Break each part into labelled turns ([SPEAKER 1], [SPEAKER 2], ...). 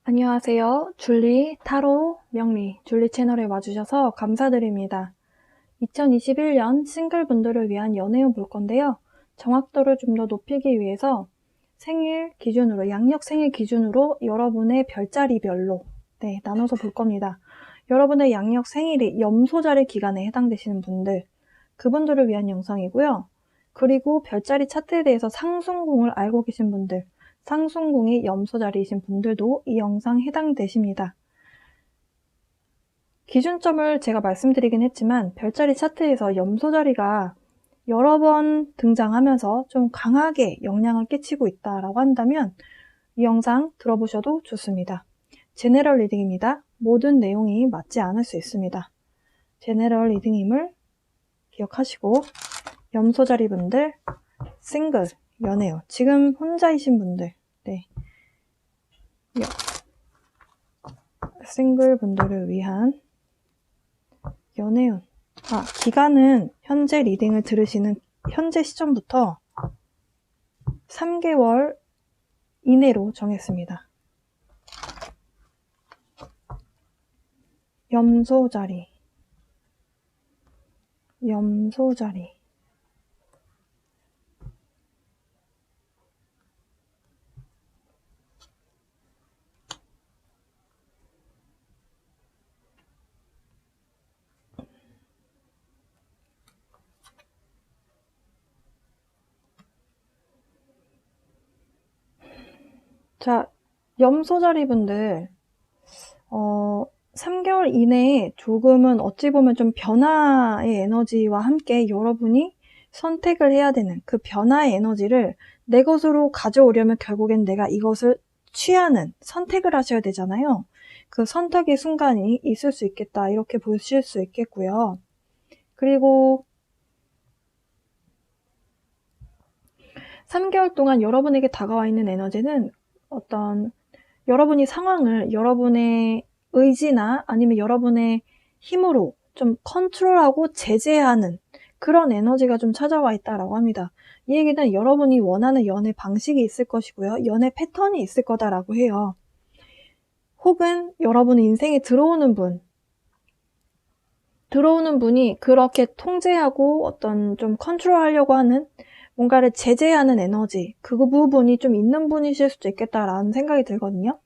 [SPEAKER 1] 안녕하세요. 줄리, 타로, 명리, 줄리 채널에 와주셔서 감사드립니다. 2021년 싱글분들을 위한 연애운 볼 건데요. 정확도를 좀 더 높이기 위해서 생일 기준으로, 양력 생일 기준으로 여러분의 별자리별로 나눠서 볼 겁니다. 여러분의 양력 생일이 염소자리 기간에 해당되시는 분들, 그분들을 위한 영상이고요. 그리고 별자리 차트에 대해서 상승궁을 알고 계신 분들, 상승궁이 염소자리이신 분들도 이 영상 해당되십니다. 기준점을 제가 말씀드리긴 했지만 별자리 차트에서 염소자리가 여러 번 등장하면서 좀 강하게 영향을 끼치고 있다라고 한다면 이 영상 들어보셔도 좋습니다. 제네럴 리딩입니다. 모든 내용이 맞지 않을 수 있습니다. 제네럴 리딩임을 기억하시고 염소자리 분들, 싱글, 연애요. 지금 혼자이신 분들, 싱글 분들을 위한 연애운. 기간은 현재 리딩을 들으시는 현재 시점부터 3개월 이내로 정했습니다. 염소자리. 자, 염소자리 분들 3개월 이내에 조금은 어찌 보면 좀 변화의 에너지와 함께 여러분이 선택을 해야 되는 그 변화의 에너지를 내 것으로 가져오려면 결국엔 내가 이것을 취하는 선택을 하셔야 되잖아요. 그 선택의 순간이 있을 수 있겠다, 이렇게 보실 수 있겠고요. 그리고 3개월 동안 여러분에게 다가와 있는 에너지는 어떤 여러분이 상황을 여러분의 의지나 아니면 여러분의 힘으로 좀 컨트롤하고 제재하는 그런 에너지가 좀 찾아와 있다라고 합니다. 이 얘기는 여러분이 원하는 연애 방식이 있을 것이고요. 연애 패턴이 있을 거다라고 해요. 혹은 여러분의 인생에 들어오는 분이 그렇게 통제하고 어떤 좀 컨트롤하려고 하는 뭔가를 제재하는 에너지, 그 부분이 좀 있는 분이실 수도 있겠다라는 생각이 들거든요.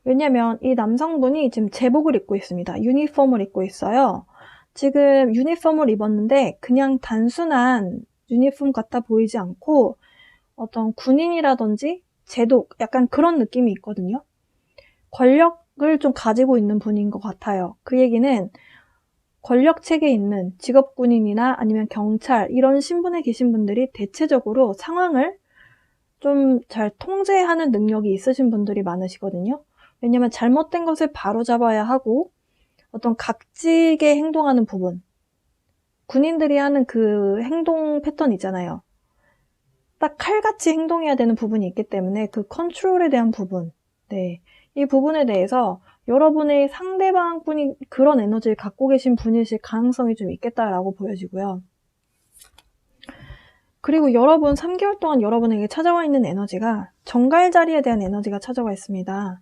[SPEAKER 1] 왜냐면 이 남성분이 지금 제복을 입고 있습니다. 유니폼을 입고 있어요. 지금 유니폼을 입었는데 그냥 단순한 유니폼 같아 보이지 않고 어떤 군인이라든지 제독, 약간 그런 느낌이 있거든요. 권력을 좀 가지고 있는 분인 것 같아요. 그 얘기는 권력체계에 있는 직업군인이나 아니면 경찰, 이런 신분에 계신 분들이 대체적으로 상황을 좀 잘 통제하는 능력이 있으신 분들이 많으시거든요. 왜냐면 잘못된 것을 바로잡아야 하고 어떤 각지게 행동하는 부분, 군인들이 하는 그 행동 패턴 있잖아요. 딱 칼같이 행동해야 되는 부분이 있기 때문에 그 컨트롤에 대한 부분, 이 부분에 대해서 여러분의 상대방 분이 그런 에너지를 갖고 계신 분이실 가능성이 좀 있겠다라고 보여지고요. 그리고 여러분 3개월 동안 여러분에게 찾아와 있는 에너지가 정갈자리에 대한 에너지가 찾아와 있습니다.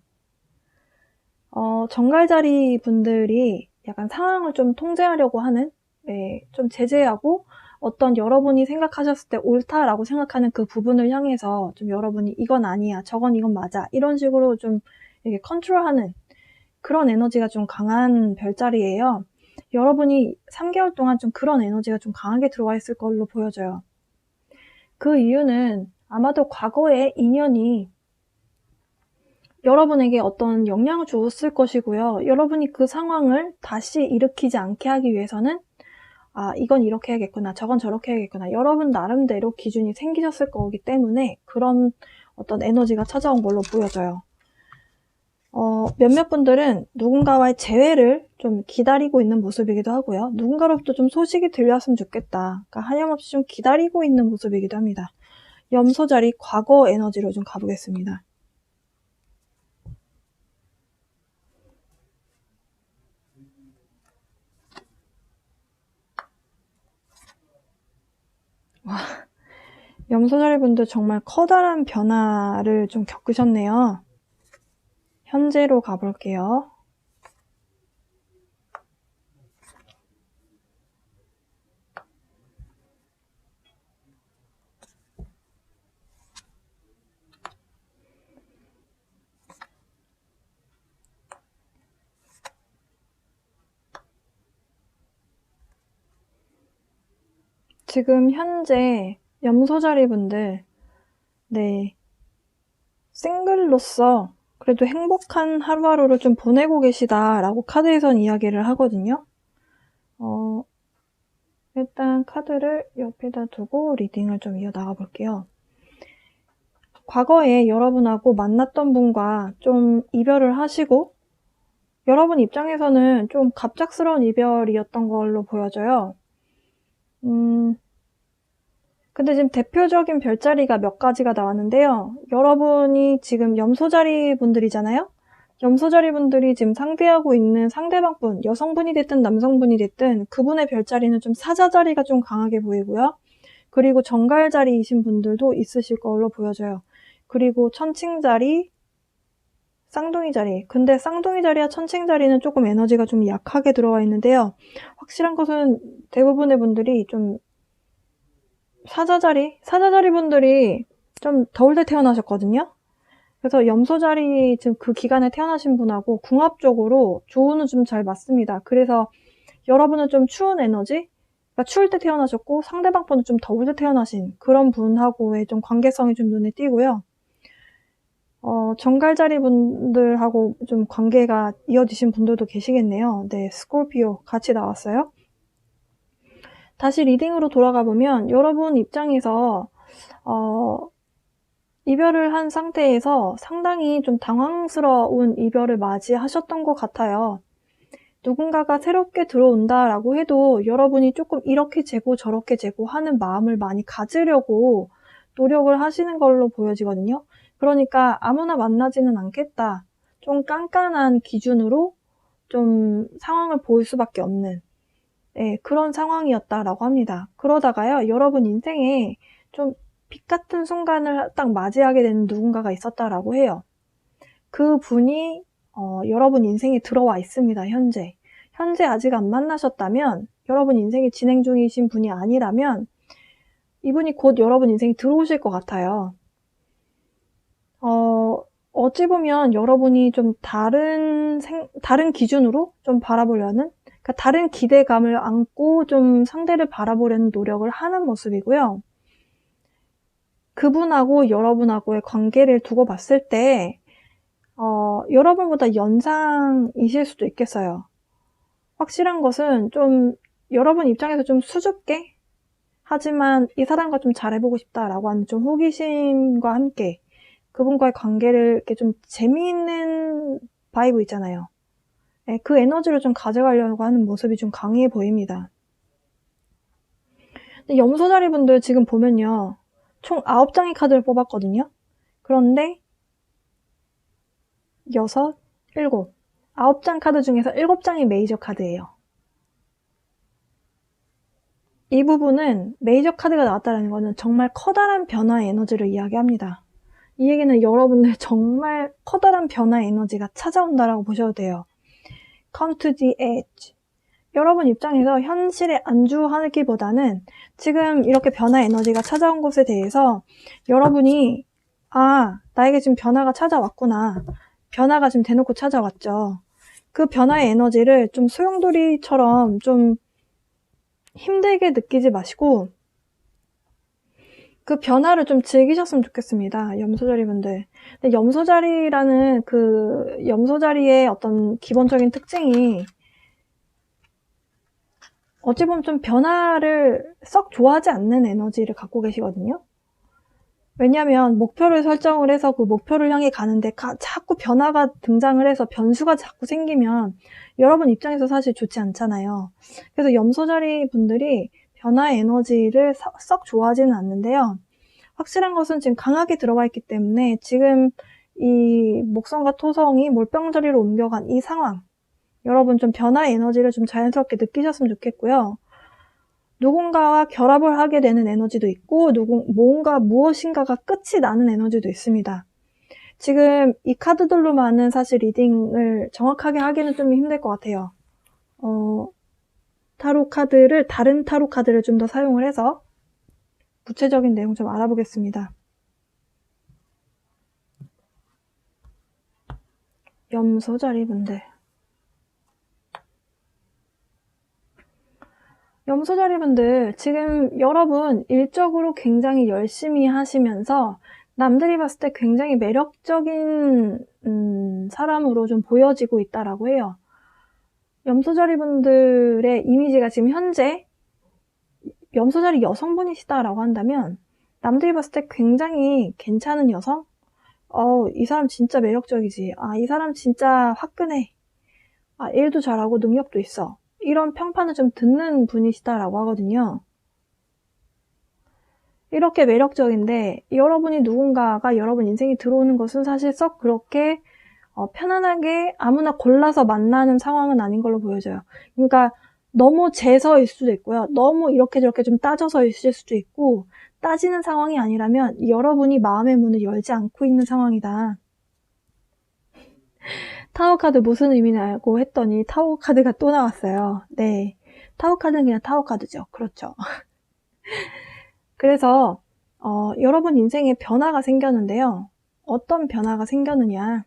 [SPEAKER 1] 정갈자리 분들이 약간 상황을 좀 통제하려고 하는, 좀 제재하고 어떤 여러분이 생각하셨을 때 옳다라고 생각하는 그 부분을 향해서 좀 여러분이 이건 아니야, 이건 맞아, 이런 식으로 좀 이렇게 컨트롤하는 그런 에너지가 좀 강한 별자리예요. 여러분이 3개월 동안 좀 그런 에너지가 좀 강하게 들어와 있을 걸로 보여져요. 그 이유는 아마도 과거의 인연이 여러분에게 어떤 영향을 주었을 것이고요. 여러분이 그 상황을 다시 일으키지 않게 하기 위해서는 이건 이렇게 해야겠구나, 저건 저렇게 해야겠구나, 여러분 나름대로 기준이 생기셨을 거기 때문에 그런 어떤 에너지가 찾아온 걸로 보여져요. 몇몇 분들은 누군가와의 재회를 좀 기다리고 있는 모습이기도 하고요. 누군가로부터 좀 소식이 들렸으면 좋겠다, 그러니까 하염없이 좀 기다리고 있는 모습이기도 합니다. 염소자리 과거 에너지로 좀 가보겠습니다. 염소자리 분들 정말 커다란 변화를 좀 겪으셨네요. 현재로 가볼게요. 지금 현재 염소자리 분들, 네, 싱글로서 그래도 행복한 하루하루를 좀 보내고 계시다라고 카드에선 이야기를 하거든요. 일단 카드를 옆에다 두고 리딩을 좀 이어나가 볼게요. 과거에 여러분하고 만났던 분과 좀 이별을 하시고 여러분 입장에서는 좀 갑작스러운 이별이었던 걸로 보여져요. 근데 지금 대표적인 별자리가 몇 가지가 나왔는데요. 여러분이 지금 염소자리 분들이잖아요. 염소자리 분들이 지금 상대하고 있는 상대방분, 여성분이 됐든 남성분이 됐든 그분의 별자리는 좀 사자자리가 좀 강하게 보이고요. 그리고 정갈자리이신 분들도 있으실 걸로 보여져요. 그리고 천칭자리, 쌍둥이자리. 근데 쌍둥이자리와 천칭자리는 조금 에너지가 좀 약하게 들어와 있는데요. 확실한 것은 대부분의 분들이 좀 사자자리 분들이 좀 더울 때 태어나셨거든요. 그래서 염소자리 지금 그 기간에 태어나신 분하고 궁합적으로 조우는 좀 잘 맞습니다. 그래서 여러분은 좀 추운 에너지, 그러니까 추울 때 태어나셨고 상대방 분은 좀 더울 때 태어나신 그런 분하고의 좀 관계성이 좀 눈에 띄고요. 정갈자리 분들하고 좀 관계가 이어지신 분들도 계시겠네요. 네, 스콜피오 같이 나왔어요. 다시 리딩으로 돌아가 보면 여러분 입장에서 이별을 한 상태에서 상당히 좀 당황스러운 이별을 맞이하셨던 것 같아요. 누군가가 새롭게 들어온다라고 해도 여러분이 조금 이렇게 재고 저렇게 재고 하는 마음을 많이 가지려고 노력을 하시는 걸로 보여지거든요. 그러니까 아무나 만나지는 않겠다. 좀 깐깐한 기준으로 좀 상황을 볼 수밖에 없는 그런 상황이었다라고 합니다. 그러다가요, 여러분 인생에 좀 빛 같은 순간을 딱 맞이하게 되는 누군가가 있었다라고 해요. 그 분이 여러분 인생에 들어와 있습니다. 현재 아직 안 만나셨다면, 여러분 인생에 진행 중이신 분이 아니라면 이분이 곧 여러분 인생에 들어오실 것 같아요. 어찌 보면 여러분이 좀 다른 기준으로 좀 바라보려는, 그러니까 다른 기대감을 안고 좀 상대를 바라보려는 노력을 하는 모습이고요. 그분하고 여러분하고의 관계를 두고 봤을 때 여러분보다 연상이실 수도 있겠어요. 확실한 것은 좀 여러분 입장에서 좀 수줍게, 하지만 이 사람과 좀 잘해보고 싶다라고 하는 좀 호기심과 함께 그분과의 관계를 이렇게 좀 재미있는 바이브 있잖아요. 그 에너지를 좀 가져가려고 하는 모습이 좀 강해 보입니다. 근데 염소자리 분들 지금 보면요, 총 9장의 카드를 뽑았거든요. 그런데 6, 7, 9장 카드 중에서 7장이 메이저 카드예요. 이 부분은 메이저 카드가 나왔다는 것은 정말 커다란 변화의 에너지를 이야기합니다. 이 얘기는 여러분들 정말 커다란 변화의 에너지가 찾아온다라고 보셔도 돼요. Come to the edge. 여러분 입장에서 현실에 안주하기보다는 지금 이렇게 변화 에너지가 찾아온 것에 대해서 여러분이 나에게 지금 변화가 찾아왔구나. 변화가 지금 대놓고 찾아왔죠. 그 변화의 에너지를 좀 소용돌이처럼 좀 힘들게 느끼지 마시고 그 변화를 좀 즐기셨으면 좋겠습니다. 염소자리 분들. 근데 염소자리라는 그 염소자리의 어떤 기본적인 특징이 어찌 보면 좀 변화를 썩 좋아하지 않는 에너지를 갖고 계시거든요. 왜냐하면 목표를 설정을 해서 그 목표를 향해 가는데 자꾸 변화가 등장을 해서 변수가 자꾸 생기면 여러분 입장에서 사실 좋지 않잖아요. 그래서 염소자리 분들이 변화의 에너지를 썩 좋아하지는 않는데요. 확실한 것은 지금 강하게 들어와 있기 때문에 지금 이 목성과 토성이 몰병자리로 옮겨간 이 상황, 여러분 좀 변화의 에너지를 좀 자연스럽게 느끼셨으면 좋겠고요. 누군가와 결합을 하게 되는 에너지도 있고 무엇인가가 끝이 나는 에너지도 있습니다. 지금 이 카드들로만은 사실 리딩을 정확하게 하기는 좀 힘들 것 같아요. 타로 카드를, 다른 타로 카드를 좀 더 사용을 해서 구체적인 내용 좀 알아보겠습니다. 염소자리분들. 염소자리분들, 지금 여러분 일적으로 굉장히 열심히 하시면서 남들이 봤을 때 굉장히 매력적인 사람으로 좀 보여지고 있다라고 해요. 염소자리분들의 이미지가 지금 현재 염소자리 여성분이시다라고 한다면 남들이 봤을 때 굉장히 괜찮은 여성? 이 사람 진짜 매력적이지. 이 사람 진짜 화끈해. 일도 잘하고 능력도 있어. 이런 평판을 좀 듣는 분이시다라고 하거든요. 이렇게 매력적인데 여러분이 누군가가 여러분 인생에 들어오는 것은 사실 썩 그렇게 편안하게 아무나 골라서 만나는 상황은 아닌 걸로 보여져요. 그러니까 너무 재서일 수도 있고요. 너무 이렇게 저렇게 좀 따져서 있을 수도 있고, 따지는 상황이 아니라면 여러분이 마음의 문을 열지 않고 있는 상황이다. 타워 카드 무슨 의미냐고 했더니 타워 카드가 또 나왔어요. 네, 타워 카드는 그냥 타워 카드죠. 그렇죠. 그래서 여러분 인생에 변화가 생겼는데요. 어떤 변화가 생겼느냐.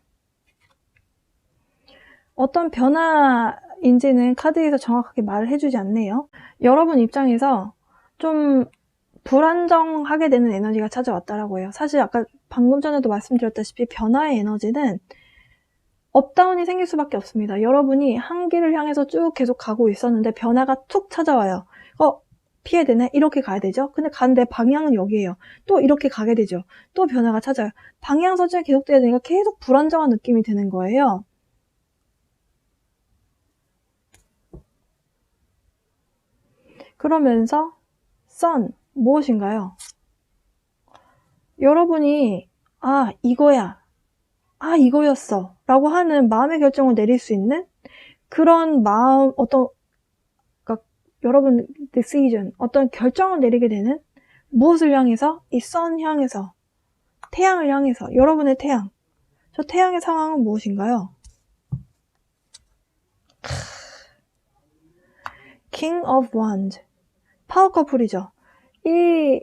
[SPEAKER 1] 어떤 변화인지는 카드에서 정확하게 말을 해주지 않네요. 여러분 입장에서 좀 불안정하게 되는 에너지가 찾아왔다라고 해요. 사실 아까 방금 전에도 말씀드렸다시피 변화의 에너지는 업다운이 생길 수밖에 없습니다. 여러분이 한 길을 향해서 쭉 계속 가고 있었는데 변화가 툭 찾아와요. 피해야 되네? 이렇게 가야 되죠? 근데 가는데 방향은 여기예요. 또 이렇게 가게 되죠. 또 변화가 찾아요. 방향 설정이 계속돼야 되니까 계속 불안정한 느낌이 드는 거예요. 그러면서 선 무엇인가요? 여러분이 이거야, 이거였어 라고 하는 마음의 결정을 내릴 수 있는 그런 마음, 그러니까 여러분 decision, 어떤 결정을 내리게 되는 무엇을 향해서? 이 선 향해서, 태양을 향해서, 여러분의 태양. 저 태양의 상황은 무엇인가요? King of Wands, 파워 커플이죠. 이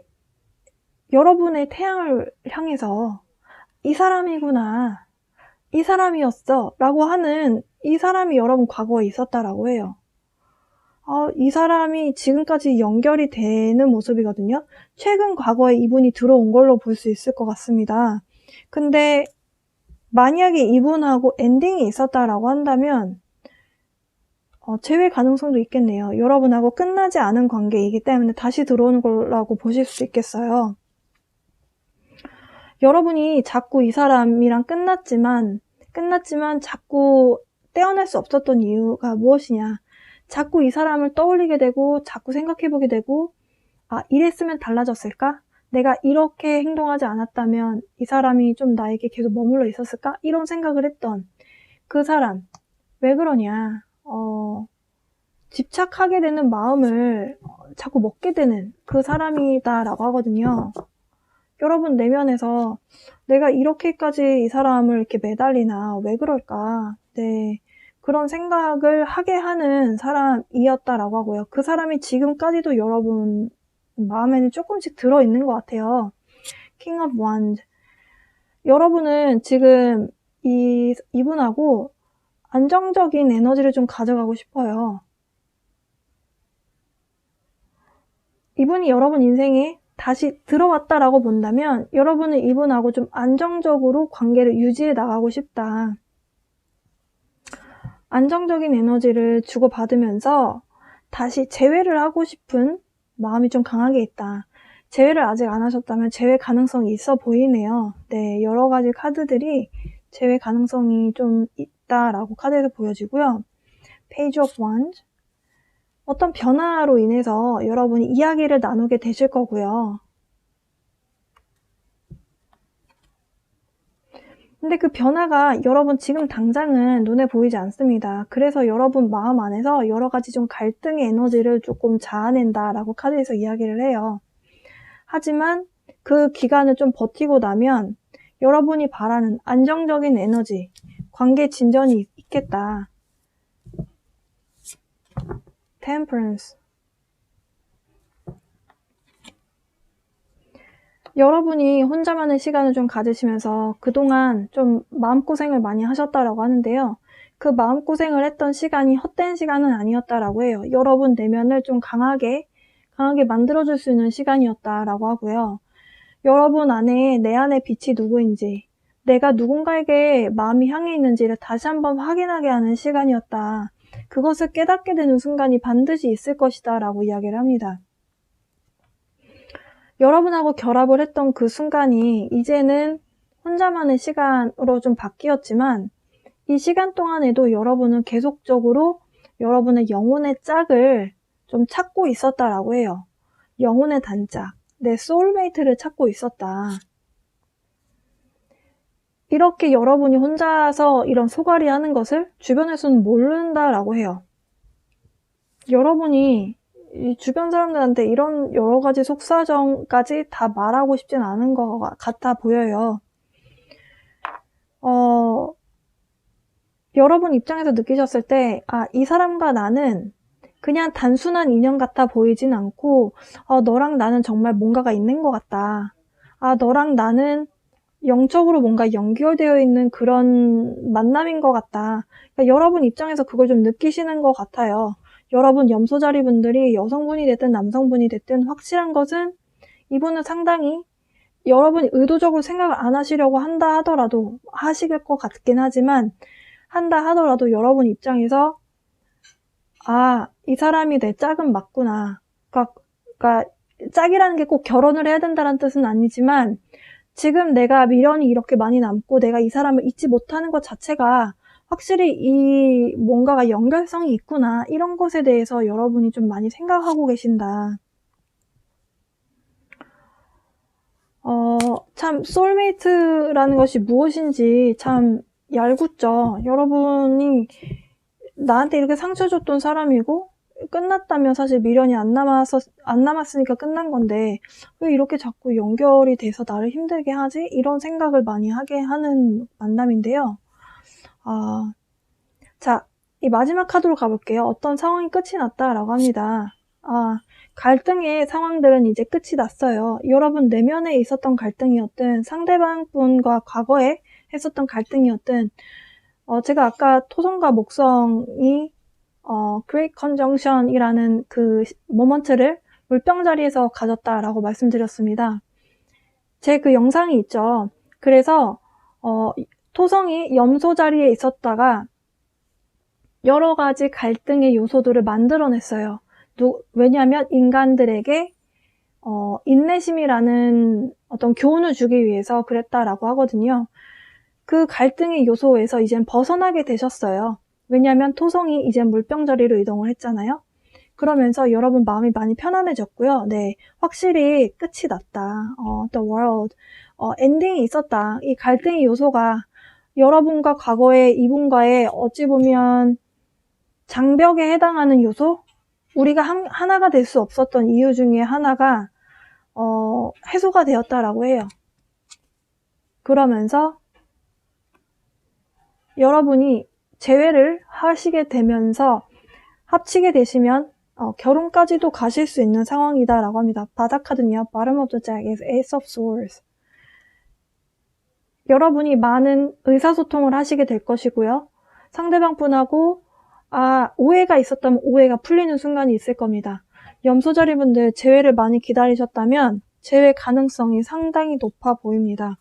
[SPEAKER 1] 여러분의 태양을 향해서 이 사람이구나, 이 사람이었어 라고 하는, 이 사람이 여러분 과거에 있었다라고 해요. 이 사람이 지금까지 연결이 되는 모습이거든요. 최근 과거에 이분이 들어온 걸로 볼 수 있을 것 같습니다. 근데 만약에 이분하고 엔딩이 있었다라고 한다면 재회 가능성도 있겠네요. 여러분하고 끝나지 않은 관계이기 때문에 다시 들어오는 거라고 보실 수 있겠어요. 여러분이 자꾸 이 사람이랑 끝났지만 자꾸 떼어낼 수 없었던 이유가 무엇이냐. 자꾸 이 사람을 떠올리게 되고 자꾸 생각해보게 되고 이랬으면 달라졌을까? 내가 이렇게 행동하지 않았다면 이 사람이 좀 나에게 계속 머물러 있었을까? 이런 생각을 했던 그 사람. 왜 그러냐? 집착하게 되는 마음을 자꾸 먹게 되는 그 사람이다라고 하거든요. 여러분 내면에서 내가 이렇게까지 이 사람을 이렇게 매달리나 왜 그럴까? 네, 그런 생각을 하게 하는 사람이었다라고 하고요. 그 사람이 지금까지도 여러분 마음에는 조금씩 들어있는 것 같아요. King of Wands. 여러분은 지금 이분하고 안정적인 에너지를 좀 가져가고 싶어요. 이분이 여러분 인생에 다시 들어왔다라고 본다면 여러분은 이분하고 좀 안정적으로 관계를 유지해 나가고 싶다. 안정적인 에너지를 주고받으면서 다시 재회를 하고 싶은 마음이 좀 강하게 있다. 재회를 아직 안 하셨다면 재회 가능성이 있어 보이네요. 네, 여러 가지 카드들이 재회 가능성이 좀 있다라고 카드에서 보여지고요. Page of Wands. 어떤 변화로 인해서 여러분이 이야기를 나누게 되실 거고요. 근데 그 변화가 여러분 지금 당장은 눈에 보이지 않습니다. 그래서 여러분 마음 안에서 여러 가지 좀 갈등의 에너지를 조금 자아낸다라고 카드에서 이야기를 해요. 하지만 그 기간을 좀 버티고 나면 여러분이 바라는 안정적인 에너지, 관계 진전이 있겠다. Temperance. 여러분이 혼자만의 시간을 좀 가지시면서 그동안 좀 마음고생을 많이 하셨다라고 하는데요. 그 마음고생을 했던 시간이 헛된 시간은 아니었다라고 해요. 여러분 내면을 좀 강하게 만들어줄 수 있는 시간이었다라고 하고요. 여러분 안에 내 안의 빛이 누구인지, 내가 누군가에게 마음이 향해 있는지를 다시 한번 확인하게 하는 시간이었다. 그것을 깨닫게 되는 순간이 반드시 있을 것이다 라고 이야기를 합니다. 여러분하고 결합을 했던 그 순간이 이제는 혼자만의 시간으로 좀 바뀌었지만 이 시간 동안에도 여러분은 계속적으로 여러분의 영혼의 짝을 좀 찾고 있었다라고 해요. 영혼의 단짝, 내 소울메이트를 찾고 있었다. 이렇게 여러분이 혼자서 이런 소갈이 하는 것을 주변에서는 모른다라고 해요. 여러분이 이 주변 사람들한테 이런 여러 가지 속사정까지 다 말하고 싶진 않은 것 같아 보여요. 여러분 입장에서 느끼셨을 때, 이 사람과 나는 그냥 단순한 인연 같아 보이진 않고, 너랑 나는 정말 뭔가가 있는 것 같다. 너랑 나는 영적으로 뭔가 연결되어 있는 그런 만남인 것 같다. 그러니까 여러분 입장에서 그걸 좀 느끼시는 것 같아요. 여러분 염소자리 분들이 여성분이 됐든 남성분이 됐든 확실한 것은 이분은 상당히 여러분이 의도적으로 생각을 안 하시려고 한다 하더라도 하실 것 같긴 하지만 한다 하더라도 여러분 입장에서 이 사람이 내 짝은 맞구나. 그러니까 짝이라는 게 꼭 결혼을 해야 된다는 뜻은 아니지만 지금 내가 미련이 이렇게 많이 남고 내가 이 사람을 잊지 못하는 것 자체가 확실히 이 뭔가가 연결성이 있구나. 이런 것에 대해서 여러분이 좀 많이 생각하고 계신다. 참 소울메이트라는 것이 무엇인지 참 얄궂죠. 여러분이 나한테 이렇게 상처 줬던 사람이고 끝났다면 사실 미련이 안 남았으니까 끝난 건데 왜 이렇게 자꾸 연결이 돼서 나를 힘들게 하지? 이런 생각을 많이 하게 하는 만남인데요. 자, 이 마지막 카드로 가볼게요. 어떤 상황이 끝이 났다라고 합니다. 갈등의 상황들은 이제 끝이 났어요. 여러분 내면에 있었던 갈등이었든 상대방 분과 과거에 했었던 갈등이었든 제가 아까 토성과 목성이 Great Conjunction이라는 그 모먼트를 물병 자리에서 가졌다라고 말씀드렸습니다. 제 그 영상이 있죠. 그래서 토성이 염소 자리에 있었다가 여러 가지 갈등의 요소들을 만들어냈어요. 왜냐하면 인간들에게 인내심이라는 어떤 교훈을 주기 위해서 그랬다라고 하거든요. 그 갈등의 요소에서 이젠 벗어나게 되셨어요. 왜냐하면 토성이 이제 물병 자리로 이동을 했잖아요. 그러면서 여러분 마음이 많이 편안해졌고요. 네, 확실히 끝이 났다. The world. 엔딩이 있었다. 이 갈등의 요소가 여러분과 과거의 이분과의 어찌 보면 장벽에 해당하는 요소? 우리가 하나가 될 수 없었던 이유 중에 하나가 해소가 되었다라고 해요. 그러면서 여러분이 재회를 하시게 되면서 합치게 되시면 결혼까지도 가실 수 있는 상황이다라고 합니다. 바닥 카드는요. Bottom of the deck is Ace of Swords. 여러분이 많은 의사소통을 하시게 될 것이고요. 상대방 분하고 오해가 있었다면 오해가 풀리는 순간이 있을 겁니다. 염소자리 분들 재회를 많이 기다리셨다면 재회 가능성이 상당히 높아 보입니다.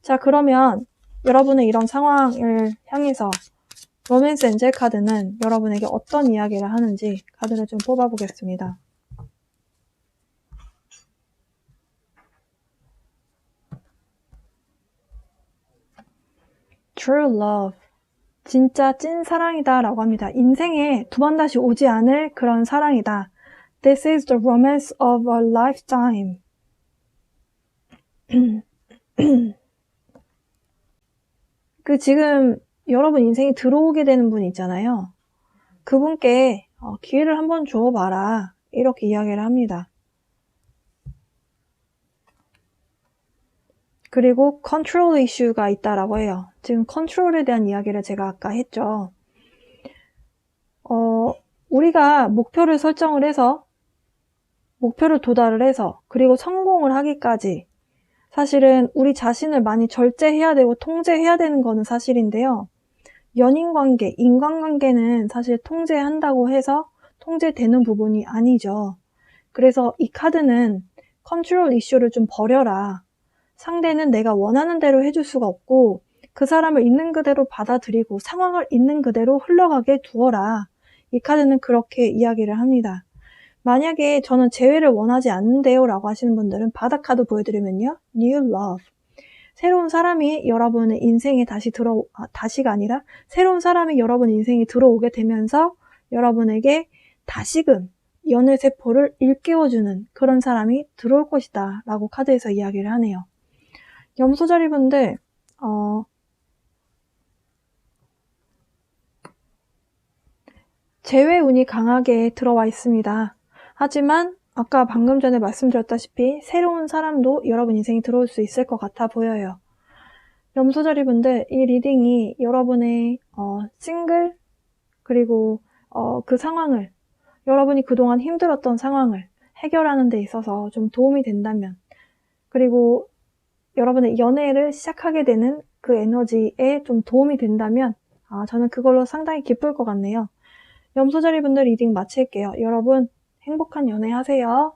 [SPEAKER 1] 자, 그러면 여러분의 이런 상황을 향해서 로맨스 엔젤 카드는 여러분에게 어떤 이야기를 하는지 카드를 좀 뽑아보겠습니다. True love. 진짜 찐 사랑이다 라고 합니다. 인생에 두 번 다시 오지 않을 그런 사랑이다. This is the romance of a lifetime. 지금 여러분 인생에 들어오게 되는 분 있잖아요. 그분께 기회를 한번 줘봐라. 이렇게 이야기를 합니다. 그리고 컨트롤 이슈가 있다라고 해요. 지금 컨트롤에 대한 이야기를 제가 아까 했죠. 우리가 목표를 설정을 해서 목표를 도달을 해서 그리고 성공을 하기까지 사실은 우리 자신을 많이 절제해야 되고 통제해야 되는 거는 사실인데요. 연인관계, 인간관계는 사실 통제한다고 해서 통제되는 부분이 아니죠. 그래서 이 카드는 컨트롤 이슈를 좀 버려라. 상대는 내가 원하는 대로 해줄 수가 없고 그 사람을 있는 그대로 받아들이고 상황을 있는 그대로 흘러가게 두어라. 이 카드는 그렇게 이야기를 합니다. 만약에 저는 재회를 원하지 않는데요 라고 하시는 분들은 바닥 카드 보여드리면요. New Love. 새로운 사람이 여러분의 인생에 다시가 아니라 새로운 사람이 여러분 인생에 들어오게 되면서 여러분에게 다시금 연애 세포를 일깨워주는 그런 사람이 들어올 것이다 라고 카드에서 이야기를 하네요. 염소자리분들 재회 운이 강하게 들어와 있습니다. 하지만 아까 방금 전에 말씀드렸다시피 새로운 사람도 여러분 인생에 들어올 수 있을 것 같아 보여요. 염소자리분들 이 리딩이 여러분의 싱글 그리고 그 상황을 여러분이 그동안 힘들었던 상황을 해결하는 데 있어서 좀 도움이 된다면 그리고 여러분의 연애를 시작하게 되는 그 에너지에 좀 도움이 된다면 저는 그걸로 상당히 기쁠 것 같네요. 염소자리분들 리딩 마칠게요. 여러분 행복한 연애 하세요.